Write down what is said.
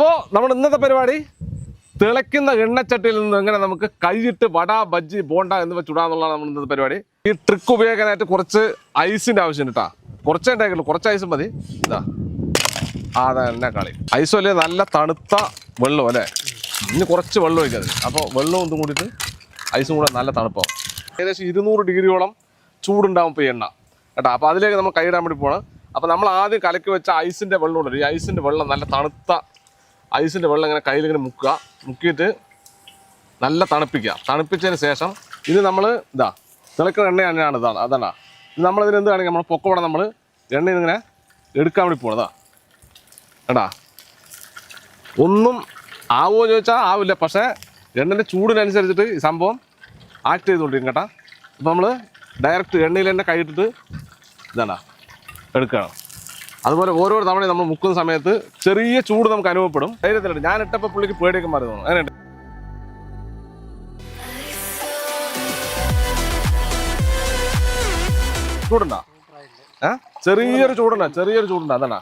അപ്പോൾ നമ്മുടെ ഇന്നത്തെ പരിപാടി തിളയ്ക്കുന്ന എണ്ണച്ചട്ടിയിൽ നിന്ന് എങ്ങനെ നമുക്ക് കൈയിട്ട് വട ബജ്ജി ബോണ്ട എന്നിവ ചുടാന്നുള്ളതാണ് നമ്മുടെ ഇന്നത്തെ പരിപാടി. ഈ ട്രിക്ക് ഉപയോഗിക്കാനായിട്ട് കുറച്ച് ഐസിന്റെ ആവശ്യമുണ്ട് കേട്ടോ. കുറച്ചേ ഉണ്ടായിട്ടുള്ളൂ, കുറച്ച് ഐസും മതി. ഇതാ അതെന്നെ കളി ഐസും അല്ലേ, നല്ല തണുത്ത വെള്ളം അല്ലേ. ഇനി കുറച്ച് വെള്ളം ഒഴിക്കാതെ, അപ്പോൾ വെള്ളവും ഇതും കൂടിയിട്ട് ഐസും കൂടെ നല്ല തണുപ്പാവും. ഏകദേശം 200 ഡിഗ്രിയോളം ചൂടുണ്ടാവും ഇപ്പോൾ എണ്ണ കേട്ടോ. അപ്പോൾ അതിലേക്ക് നമ്മൾ കൈയിടാൻ വേണ്ടി പോകണം. അപ്പോൾ നമ്മൾ ആദ്യം കലക്കി വെച്ച ഐസിൻ്റെ വെള്ളം ഉണ്ടല്ലോ, ഈ ഐസിൻ്റെ വെള്ളം നല്ല തണുത്ത ഐസിൻ്റെ വെള്ളം ഇങ്ങനെ കയ്യിലിങ്ങനെ മുക്കുക. മുക്കിയിട്ട് നല്ല തണുപ്പിക്കുക. തണുപ്പിച്ചതിന് ശേഷം ഇത് നമ്മൾ ഇതാ തിളക്കുന്ന എണ്ണയാണ് അതാണ്. ഇത് നമ്മളിതിന് എന്ത് കാണിക്കുക, നമ്മൾ പൊക്കോടെ നമ്മൾ എണ്ണയിൽ ഇങ്ങനെ എടുക്കാൻ വേണ്ടി പോകണതാ കേട്ടാ. ഒന്നും ആവുമോ ചോദിച്ചാൽ ആവില്ല, പക്ഷേ എണ്ണൻ്റെ ചൂടിനനുസരിച്ചിട്ട് ഈ സംഭവം ആക്ട് ചെയ്തുകൊണ്ടിരിക്കും കേട്ടാ. അപ്പോൾ നമ്മൾ ഡയറക്റ്റ് എണ്ണയിൽ തന്നെ കൈയിട്ടിട്ട് ഇതാണ് എടുക്കണം. അതുപോലെ ഓരോ തവണയും നമ്മൾ മുക്കുന്ന സമയത്ത് ചെറിയ ചൂട് നമുക്ക് അനുഭവപ്പെടും. ധൈര്യത്തിലുണ്ട്. ഞാൻ ഇട്ടപ്പോൾ പുള്ളിക്ക് പേടിയൊക്കെ മാറി തോന്നുന്നു. അങ്ങനെയുണ്ട്. ചൂടുണ്ടോ? ചെറിയൊരു ചൂടുണ്ടോ? അതാണ്